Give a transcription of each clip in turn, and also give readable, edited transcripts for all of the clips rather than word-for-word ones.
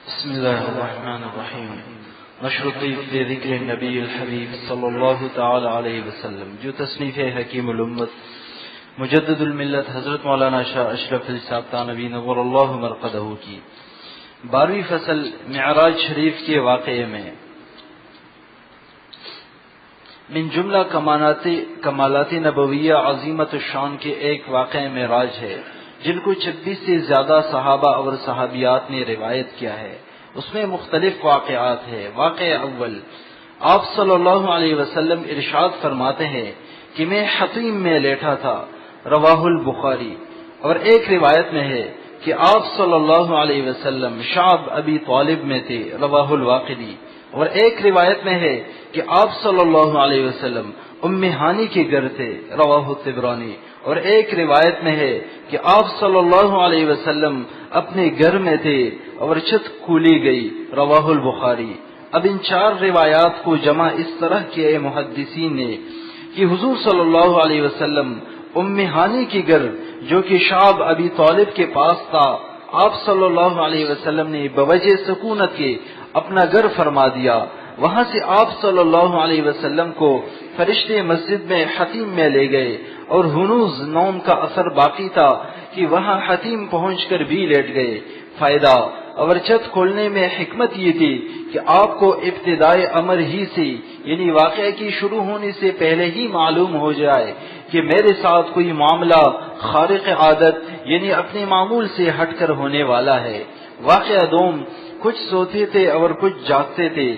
بسم اللہ الرحمن الرحیم نشر الطیب فی ذکر النبی الحبیب صلی اللہ تعالی علیہ وسلم، جو تصنیف حکیم الامت مجدد الملت حضرت مولانا شاہ اشرف علی صاحب تانوی نور اللہ مرقدہ کی 12ویں فصل معراج شریف کے واقعے میں من جملہ کمالات نبویہ عظیمت الشان کے ایک واقعہ معراج ہے جن کو 26 سے زیادہ صحابہ اور صحابیات نے روایت کیا ہے۔ اس میں مختلف واقعات ہیں۔ واقعہ اول، آپ صلی اللہ علیہ وسلم ارشاد فرماتے ہیں کہ میں حطیم میں لیٹا تھا، رواہ البخاری، اور ایک روایت میں ہے کہ آپ صلی اللہ علیہ وسلم شعب ابی طالب میں تھے، رواہ الواقدی، اور ایک روایت میں ہے کہ آپ صلی اللہ علیہ وسلم ام ہانی کے گھر تھے، رواہ الطبرانی، اور ایک روایت میں ہے کہ آپ صلی اللہ علیہ وسلم اپنے گھر میں تھے اور چھت کھولی گئی، رواہ البخاری۔ اب ان 4 روایات کو جمع اس طرح کیا محدثین نے کہ حضور صلی اللہ علیہ وسلم ام ہانی کی گھر جو کہ شعب ابی طالب کے پاس تھا، آپ صلی اللہ علیہ وسلم نے بوجہ سکونت کے اپنا گھر فرما دیا۔ وہاں سے آپ صلی اللہ علیہ وسلم کو فرشتے مسجد میں حتیم میں لے گئے، اور ہنوز نوم کا اثر باقی تھا کہ وہاں حتیم پہنچ کر بھی لیٹ گئے۔ فائدہ اور چھت کھولنے میں حکمت یہ تھی کہ آپ کو ابتدائے امر ہی سے، یعنی واقعہ کی شروع ہونے سے پہلے ہی معلوم ہو جائے کہ میرے ساتھ کوئی معاملہ خارق عادت یعنی اپنے معمول سے ہٹ کر ہونے والا ہے۔ واقعہ دوم، کچھ سوتے تھے اور کچھ جاگتے تھے۔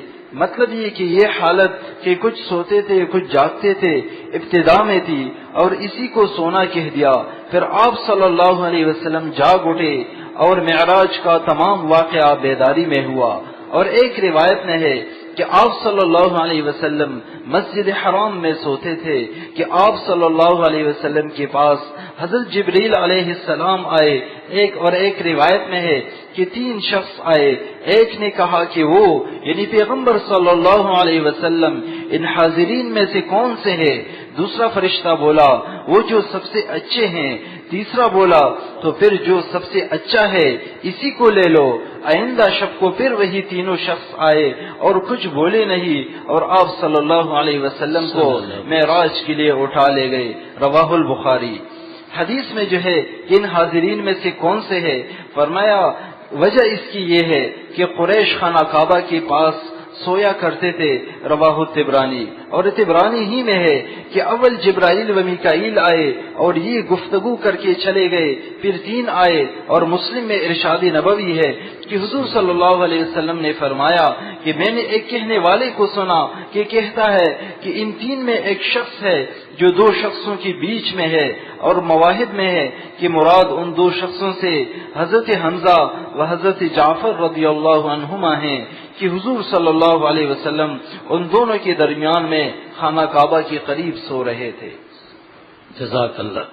مطلب یہ کہ یہ حالت کہ کچھ سوتے تھے کچھ جاگتے تھے ابتدا میں تھی، اور اسی کو سونا کہہ دیا۔ پھر آپ صلی اللہ علیہ وسلم جاگ اٹھے اور معراج کا تمام واقعہ بیداری میں ہوا۔ اور ایک روایت میں ہے کہ آپ صلی اللہ علیہ وسلم مسجد حرام میں سوتے تھے کہ آپ صلی اللہ علیہ وسلم کے پاس حضرت جبریل علیہ السلام آئے۔ ایک روایت میں ہے کہ 3 شخص آئے۔ ایک نے کہا کہ وہ یعنی پیغمبر صلی اللہ علیہ وسلم ان حاضرین میں سے کون سے ہے؟ دوسرا فرشتہ بولا وہ جو سب سے اچھے ہیں۔ تیسرا بولا تو پھر جو سب سے اچھا ہے اسی کو لے لو۔ آئندہ شب کو پھر وہی تینوں شخص آئے اور کچھ بولے نہیں، اور آپ صلی اللہ علیہ وسلم کو معراج کے لیے اٹھا لے گئے، رواہ البخاری۔ حدیث میں جو ہے ان حاضرین میں سے کون سے ہے، فرمایا وجہ اس کی یہ ہے کہ قریش خانہ کعبہ کے پاس سویا کرتے تھے، رواہ الطبرانی۔ اور طبرانی ہی میں ہے کہ اول جبرائیل و میکائیل آئے اور یہ گفتگو کر کے چلے گئے، پھر 3 آئے۔ اور مسلم میں ارشاد نبوی ہے کہ حضور صلی اللہ علیہ وسلم نے فرمایا کہ میں نے ایک کہنے والے کو سنا کہ کہتا ہے کہ ان 3 میں ایک شخص ہے جو 2 شخصوں کے بیچ میں ہے، اور مواہب میں ہے کہ مراد ان 2 شخصوں سے حضرت حمزہ و حضرت جعفر رضی اللہ عنہما ہیں کہ حضور صلی اللہ علیہ وسلم ان دونوں کے درمیان میں خانہ کعبہ کے قریب سو رہے تھے۔ جزاک اللہ۔